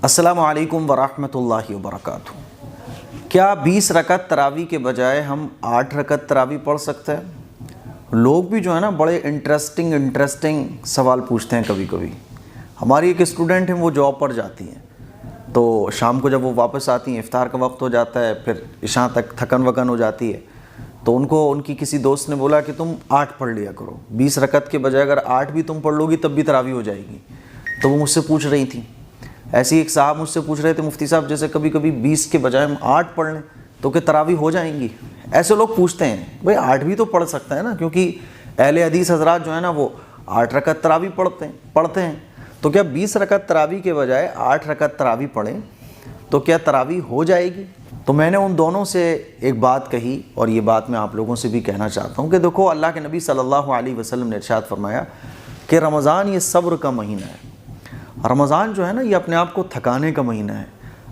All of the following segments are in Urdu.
السلام علیکم ورحمۃ اللہ وبرکاتہ۔ کیا 20 رکعت تراویح کے بجائے ہم 8 رکعت تراویح پڑھ سکتے ہیں؟ لوگ بھی جو ہے نا بڑے انٹرسٹنگ سوال پوچھتے ہیں کبھی کبھی۔ ہماری ایک اسٹوڈنٹ ہیں، وہ جاب پر جاتی ہیں، تو شام کو جب وہ واپس آتی ہیں افطار کا وقت ہو جاتا ہے، پھر عشاء تک تھکن وکن ہو جاتی ہے، تو ان کی کسی دوست نے بولا کہ تم 8 پڑھ لیا کرو، 20 رکعت کے بجائے اگر 8 بھی تم پڑھ لو گی تب بھی تراویح ہو جائے گی۔ تو وہ مجھ سے پوچھ رہی تھیں، ایسی ایک صاحب مجھ سے پوچھ رہے تھے مفتی صاحب جیسے کبھی کبھی 20 کے بجائے ہم 8 پڑھ لیں تو کہ تراویح ہو جائیں گی؟ ایسے لوگ پوچھتے ہیں، بھئی 8 بھی تو پڑھ سکتا ہے نا، کیونکہ اہل حدیث حضرات جو ہے نا وہ 8 رکعت تراویح پڑھتے ہیں، تو کیا 20 رکعت تراویح کے بجائے 8 رکعت تراویح پڑھیں تو کیا تراویح ہو جائے گی؟ تو میں نے ان دونوں سے ایک بات کہی، اور یہ بات میں آپ لوگوں سے بھی کہنا چاہتا ہوں کہ دیکھو، اللہ کے نبی صلی اللہ علیہ وسلم نے ارشاد فرمایا کہ رمضان یہ صبر کا مہینہ ہے۔ رمضان جو ہے نا یہ اپنے آپ کو تھکانے کا مہینہ ہے۔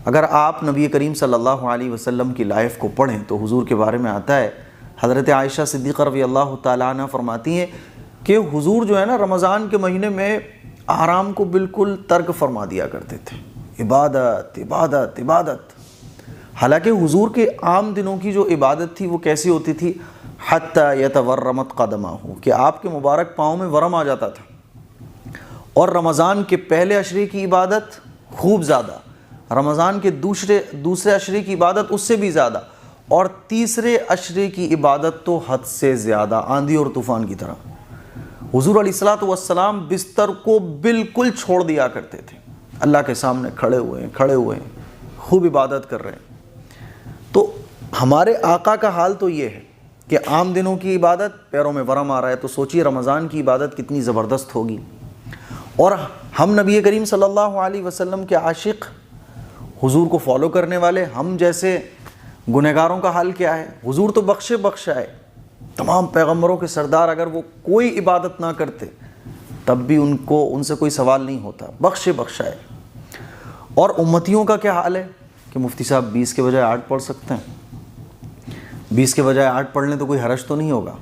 اگر آپ نبی کریم صلی اللہ علیہ وسلم کی لائف کو پڑھیں تو حضور کے بارے میں آتا ہے، حضرت عائشہ صدیقہ رضی اللہ تعالیٰ عنہ فرماتی ہیں کہ حضور جو ہے نا رمضان کے مہینے میں آرام کو بالکل ترک فرما دیا کرتے تھے، عبادت عبادت عبادت۔ حالانکہ حضور کے عام دنوں کی جو عبادت تھی وہ کیسی ہوتی تھی؟ حتی یتورمت قدمہ، کہ آپ کے مبارک پاؤں میں ورم آ جاتا تھا، اور رمضان کے پہلے عشرے کی عبادت خوب زیادہ، رمضان کے دوسرے عشرے کی عبادت اس سے بھی زیادہ، اور تیسرے عشرے کی عبادت تو حد سے زیادہ، آندھی اور طوفان کی طرح۔ حضور علیہ الصلوۃ والسلام بستر کو بالکل چھوڑ دیا کرتے تھے، اللہ کے سامنے کھڑے ہوئے ہیں خوب عبادت کر رہے ہیں۔ تو ہمارے آقا کا حال تو یہ ہے کہ عام دنوں کی عبادت پیروں میں ورم آ رہا ہے، تو سوچئے رمضان کی عبادت کتنی زبردست ہوگی۔ اور ہم نبی کریم صلی اللہ علیہ وسلم کے عاشق، حضور کو فالو کرنے والے، ہم جیسے گنہگاروں کا حال کیا ہے؟ حضور تو بخشے ہے، تمام پیغمبروں کے سردار، اگر وہ کوئی عبادت نہ کرتے تب بھی ان سے کوئی سوال نہیں ہوتا، بخشا ہے۔ اور امتیوں کا کیا حال ہے کہ مفتی صاحب 20 کے بجائے 8 پڑھ سکتے ہیں، 20 کے بجائے 8 پڑھ لیں تو کوئی حرج تو نہیں ہوگا؟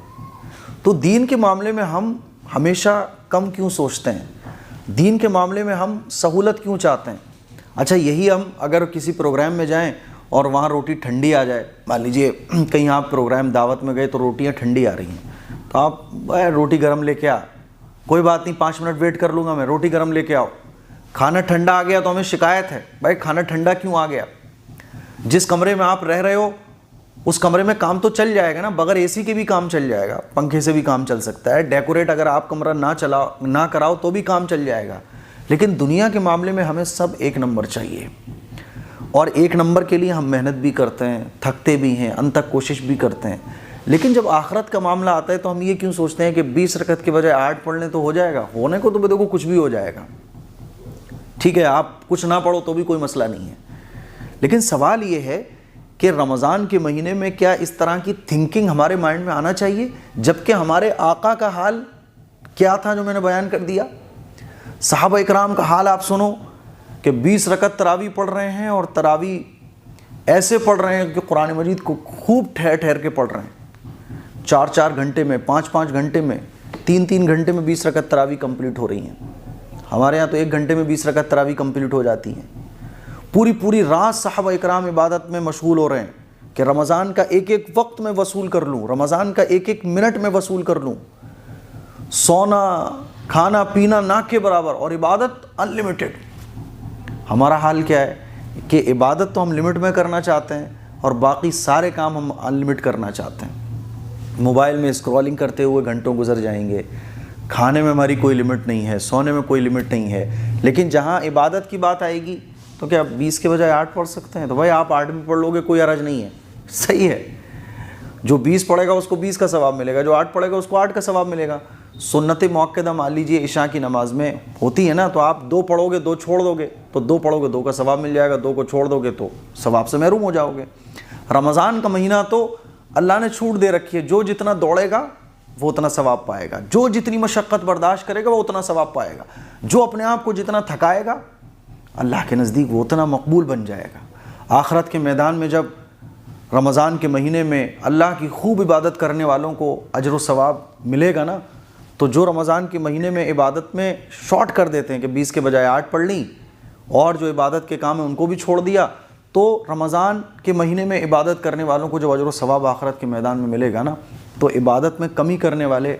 تو دین کے معاملے میں ہم ہمیشہ کم کیوں سوچتے ہیں؟ دین کے معاملے میں ہم سہولت کیوں چاہتے ہیں؟ اچھا، یہی ہم اگر کسی پروگرام میں جائیں اور وہاں روٹی ٹھنڈی آ جائے، مان لیجئے کہیں آپ پروگرام دعوت میں گئے تو روٹیاں ٹھنڈی آ رہی ہیں، تو آپ روٹی گرم لے کے کوئی بات نہیں، 5 منٹ ویٹ کر لوں گا میں، روٹی گرم لے کے آؤ۔ کھانا ٹھنڈا آ گیا تو ہمیں شکایت ہے، بھائی کھانا ٹھنڈا کیوں آ گیا؟ جس کمرے میں آپ رہ رہے ہو اس کمرے میں کام تو چل جائے گا نا، بغیر اے سی کے بھی کام چل جائے گا، پنکھے سے بھی کام چل سکتا ہے، ڈیکوریٹ اگر آپ کمرہ نہ کراؤ تو بھی کام چل جائے گا۔ لیکن دنیا کے معاملے میں ہمیں سب 1 نمبر چاہیے، اور 1 نمبر کے لیے ہم محنت بھی کرتے ہیں، تھکتے بھی ہیں، انت تک کوشش بھی کرتے ہیں۔ لیکن جب آخرت کا معاملہ آتا ہے تو ہم یہ کیوں سوچتے ہیں کہ 20 رکعت کے بجائے 8 پڑھ لیں تو ہو جائے گا؟ ہونے کو تو دیکھو کچھ بھی ہو جائے گا، ٹھیک ہے، آپ کچھ نہ پڑھو تو بھی کوئی مسئلہ نہیں ہے۔ لیکن سوال یہ ہے کہ رمضان کے مہینے میں کیا اس طرح کی تھنکنگ ہمارے مائنڈ میں آنا چاہیے؟ جبکہ ہمارے آقا کا حال کیا تھا جو میں نے بیان کر دیا؟ صحابہ اکرام کا حال آپ سنو کہ 20 رکعت تراویح پڑھ رہے ہیں، اور تراویح ایسے پڑھ رہے ہیں کہ قرآن مجید کو خوب ٹھہر کے پڑھ رہے ہیں، 4 گھنٹے میں، 5 گھنٹے میں، 3 گھنٹے میں 20 رکعت تراویح کمپلیٹ ہو رہی ہیں۔ ہمارے ہاں تو 1 گھنٹے میں 20 رکعت تراویح کمپلیٹ ہو جاتی ہیں۔ پوری رات صحابہ اکرام عبادت میں مشغول ہو رہے ہیں کہ رمضان کا ایک وقت میں وصول کر لوں، رمضان کا ایک منٹ میں وصول کر لوں، سونا کھانا پینا نہ کے برابر، اور عبادت ان لمیٹڈ۔ ہمارا حال کیا ہے کہ عبادت تو ہم لمٹ میں کرنا چاہتے ہیں، اور باقی سارے کام ہم ان لمٹ کرنا چاہتے ہیں۔ موبائل میں اسکرولنگ کرتے ہوئے گھنٹوں گزر جائیں گے، کھانے میں ہماری کوئی لمٹ نہیں ہے، سونے میں کوئی لمٹ نہیں ہے۔ لیکن جہاں عبادت کی بات آئے گی تو کیا 20 کے بجائے 8 پڑھ سکتے ہیں؟ تو بھائی آپ 8 بھی پڑھ لو گے، کوئی حرج نہیں ہے، صحیح ہے۔ جو 20 پڑھے گا اس کو 20 کا ثواب ملے گا، جو 8 پڑھے گا اس کو 8 کا ثواب ملے گا۔ سنت مؤکدہ مان لیجیے عشاء کی نماز میں ہوتی ہے نا، تو آپ 2 پڑھو گے 2 چھوڑ دو گے، تو 2 پڑھو گے 2 کا ثواب مل جائے گا، 2 کو چھوڑ دو گے تو ثواب سے محروم ہو جاؤ گے۔ رمضان کا مہینہ تو اللہ نے چھوٹ دے رکھی ہے، جو جتنا دوڑے گا وہ اتنا ثواب پائے گا، جو جتنی مشقت برداشت کرے گا وہ اتنا ثواب پائے گا، جو اپنے آپ کو جتنا تھکائے گا اللہ کے نزدیک وہ اتنا مقبول بن جائے گا۔ آخرت کے میدان میں جب رمضان کے مہینے میں اللہ کی خوب عبادت کرنے والوں کو اجر و ثواب ملے گا نا، تو جو رمضان کے مہینے میں عبادت میں شارٹ کر دیتے ہیں کہ 20 کے بجائے 8 پڑھ لیں، اور جو عبادت کے کام ہیں ان کو بھی چھوڑ دیا، تو رمضان کے مہینے میں عبادت کرنے والوں کو جو اجر و ثواب آخرت کے میدان میں ملے گا نا، تو عبادت میں کمی کرنے والے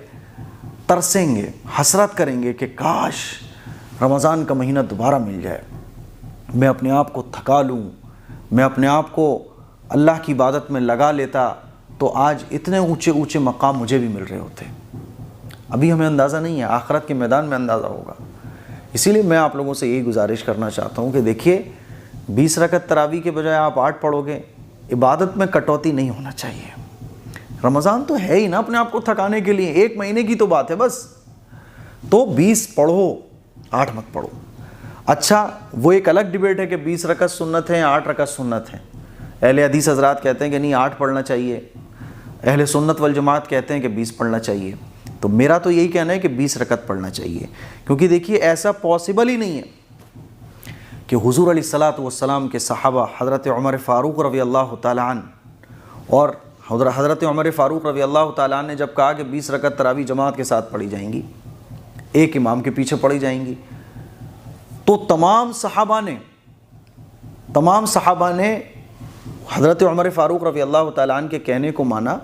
ترسیں گے، حسرت کریں گے کہ کاش رمضان کا مہینہ دوبارہ مل جائے، میں اپنے آپ کو تھکا لوں، میں اپنے آپ کو اللہ کی عبادت میں لگا لیتا تو آج اتنے اونچے اونچے مقام مجھے بھی مل رہے ہوتے۔ ابھی ہمیں اندازہ نہیں ہے، آخرت کے میدان میں اندازہ ہوگا۔ اسی لیے میں آپ لوگوں سے یہی گزارش کرنا چاہتا ہوں کہ دیکھیے 20 رکعت تراویح کے بجائے آپ 8 پڑھو گے، عبادت میں کٹوتی نہیں ہونا چاہیے۔ رمضان تو ہے ہی نا اپنے آپ کو تھکانے کے لیے، 1 مہینے کی تو بات ہے بس، تو 20 پڑھو، 8 مت پڑھو۔ اچھا وہ ایک الگ ڈیبیٹ ہے کہ 20 رکعت سنت ہے 8 رکعت سنت ہے۔ اہل حدیث حضرات کہتے ہیں کہ نہیں 8 پڑھنا چاہیے، اہل سنت والجماعت کہتے ہیں کہ 20 پڑھنا چاہیے۔ تو میرا تو یہی کہنا ہے کہ 20 رکعت پڑھنا چاہیے، کیونکہ دیکھیے ایسا پاسبل ہی نہیں ہے کہ حضور علیہ الصلاۃ والسلام کے صحابہ حضرت عمر فاروق رضی اللہ تعالیٰ عنہ اور حضرت عمر فاروق رضی اللہ تعالیٰ عنہ نے جب کہا کہ 20 رکعت تراویح جماعت کے ساتھ پڑھی جائیں گی، ایک امام کے پیچھے پڑھی جائیں گی، تو تمام صحابہ نے حضرت عمر فاروق رضی اللہ تعالیٰ عنہ کے کہنے کو مانا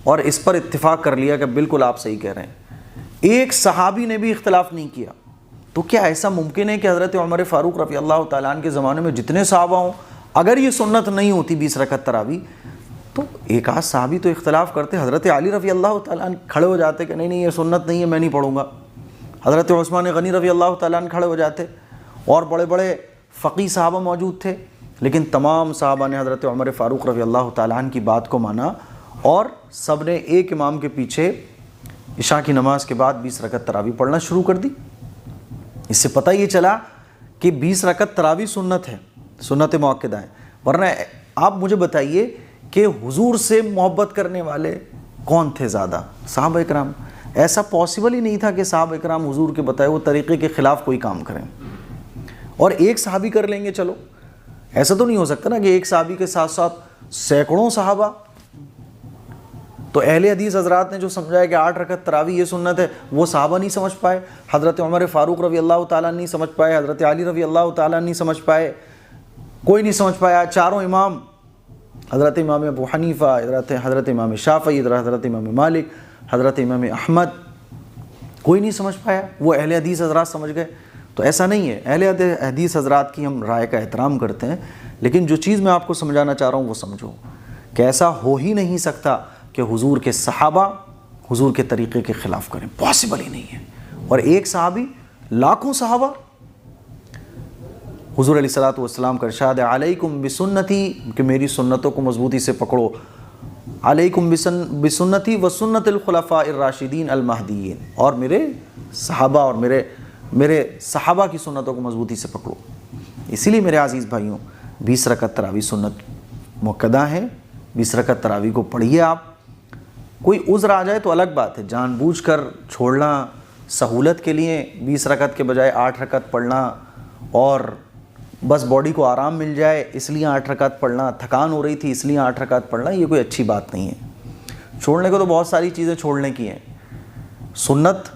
اور اس پر اتفاق کر لیا کہ بالکل آپ صحیح کہہ رہے ہیں۔ ایک صحابی نے بھی اختلاف نہیں کیا۔ تو کیا ایسا ممکن ہے کہ حضرت عمر فاروق رضی اللہ تعالیٰ عنہ کے زمانے میں جتنے صحابہ ہوں، اگر یہ سنت نہیں ہوتی 20 رکعت تراویح، تو ایک آدھ صحابی تو اختلاف کرتے، حضرت علی رضی اللہ تعالیٰ عنہ کھڑے ہو جاتے کہ نہیں یہ سنت نہیں ہے، میں نہیں پڑھوں گا، حضرت عثمان غنی رضی اللہ تعالیٰ عنہ کھڑے ہو جاتے، اور بڑے بڑے فقیہ صحابہ موجود تھے، لیکن تمام صحابہ نے حضرت عمر فاروق رضی اللہ تعالیٰ عنہ کی بات کو مانا اور سب نے ایک امام کے پیچھے عشاء کی نماز کے بعد 20 رکعت تراویح پڑھنا شروع کر دی۔ اس سے پتہ یہ چلا کہ 20 رکعت تراویح سنت ہے، سنت مؤکدہ ہے۔ ورنہ آپ مجھے بتائیے کہ حضور سے محبت کرنے والے کون تھے زیادہ؟ صحابہ اکرام۔ ایسا پاسبل ہی نہیں تھا کہ صحابہ اکرام حضور کے بتائے وہ طریقے کے خلاف کوئی کام کریں، اور ایک صحابی کر لیں گے چلو، ایسا تو نہیں ہو سکتا نا کہ ایک صحابی کے ساتھ ساتھ سینکڑوں صحابہ۔ تو اہل حدیث حضرات نے جو سمجھایا کہ 8 رکعت تراویح یہ سنت ہے، وہ صحابہ نہیں سمجھ پائے، حضرت عمر فاروق رضی اللہ تعالیٰ نہیں سمجھ پائے، حضرت علی رضی اللہ تعالیٰ نہیں سمجھ پائے، کوئی نہیں سمجھ پایا۔ چاروں امام، حضرت امام ابو حنیفہ، حضرت امام شافعی، حضرت امام مالک، حضرت امام احمد، کوئی نہیں سمجھ پایا، وہ اہل حدیث حضرات سمجھ گئے۔ تو ایسا نہیں ہے، اہل حدیث حضرات کی ہم رائے کا احترام کرتے ہیں، لیکن جو چیز میں آپ کو سمجھانا چاہ رہا ہوں وہ سمجھو کہ ایسا ہو ہی نہیں سکتا کہ حضور کے صحابہ حضور کے طریقے کے خلاف کریں، پاسبل ہی نہیں ہے۔ اور ایک صحابی لاکھوں صحابہ، حضور علیہ الصلوۃ والسلام کا ارشاد ہے علیکم بسنتی، کہ میری سنتوں کو مضبوطی سے پکڑو، علیکم بسنتی و سنت الخلفاء الراشدین المہدیین، اور میرے صحابہ اور میرے صحابہ کی سنتوں کو مضبوطی سے پکڑو۔ اسی لیے میرے عزیز بھائیوں 20 رکعت تراویح سنت مؤکدہ ہے، 20 رکعت تراویح کو پڑھیے آپ۔ کوئی عذر آ جائے تو الگ بات ہے، جان بوجھ کر چھوڑنا سہولت کے لیے 20 رکعت کے بجائے 8 رکعت پڑھنا، اور بس باڈی کو آرام مل جائے اس لیے 8 رکعت پڑھنا، تھکان ہو رہی تھی اس لیے 8 رکعت پڑھنا، یہ کوئی اچھی بات نہیں ہے۔ چھوڑنے کو تو بہت ساری چیزیں چھوڑنے کی ہیں۔ سنت،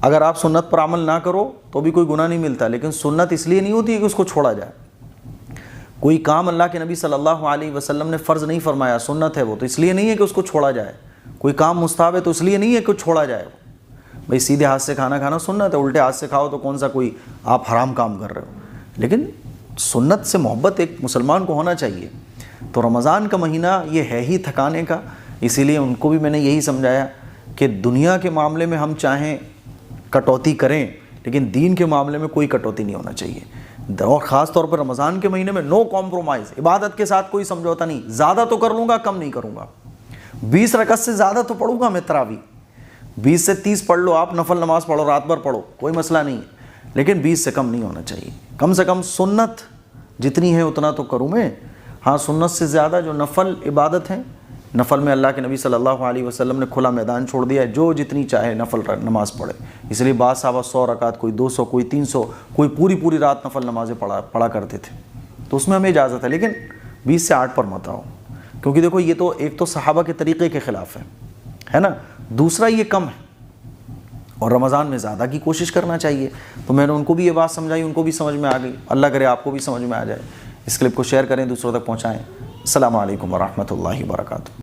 اگر آپ سنت پر عمل نہ کرو تو بھی کوئی گناہ نہیں ملتا، لیکن سنت اس لیے نہیں ہوتی کہ اس کو چھوڑا جائے۔ کوئی کام اللہ کے نبی صلی اللہ علیہ وسلم نے فرض نہیں فرمایا، سنت ہے وہ، تو اس لیے نہیں ہے کہ اس کو چھوڑا جائے۔ کوئی کام مستحب ہے تو اس لیے نہیں ہے کہ چھوڑا جائے۔ بھئی سیدھے ہاتھ سے کھانا کھانا سنت ہے، الٹے ہاتھ سے کھاؤ تو کون سا کوئی آپ حرام کام کر رہے ہو، لیکن سنت سے محبت ایک مسلمان کو ہونا چاہیے۔ تو رمضان کا مہینہ یہ ہے ہی تھکانے کا، اسی لیے ان کو بھی میں نے یہی سمجھایا کہ دنیا کے معاملے میں ہم چاہیں کٹوتی کریں، لیکن دین کے معاملے میں کوئی کٹوتی نہیں ہونا چاہیے، اور خاص طور پر رمضان کے مہینے میں نو کمپرومائز، عبادت کے ساتھ کوئی سمجھوتا نہیں، زیادہ تو کر لوں گا کم نہیں کروں گا، 20 رکعت سے زیادہ تو پڑھوں گا میں تراویح، 20 سے 30 پڑھ لو آپ، نفل نماز پڑھو، رات بھر پڑھو، کوئی مسئلہ نہیں ہے، لیکن 20 سے کم نہیں ہونا چاہیے۔ کم سے کم سنت جتنی ہے اتنا تو کروں میں، ہاں سنت سے زیادہ جو نفل عبادت ہیں، نفل میں اللہ کے نبی صلی اللہ علیہ وسلم نے کھلا میدان چھوڑ دیا ہے، جو جتنی چاہے نفل نماز پڑھے۔ اس لیے بعض صحابہ 100 رکعت، کوئی 200، کوئی 300، کوئی پوری رات نفل نمازیں پڑھا کرتے تھے، تو اس میں ہمیں اجازت ہے، لیکن 20 سے 8 پر مت آؤ، کیونکہ دیکھو یہ تو ایک تو صحابہ کے طریقے کے خلاف ہے نا، دوسرا یہ کم ہے، اور رمضان میں زیادہ کی کوشش کرنا چاہیے. تو میں نے ان کو بھی یہ بات سمجھائی, ان کو بھی سمجھ میں آ گئی. اللہ کرے آپ کو بھی سمجھ میں آ جائے. اس کلپ کو شیئر کریں, دوسروں تک پہنچائیں. السلام علیکم ورحمۃ اللہ وبرکاتہ.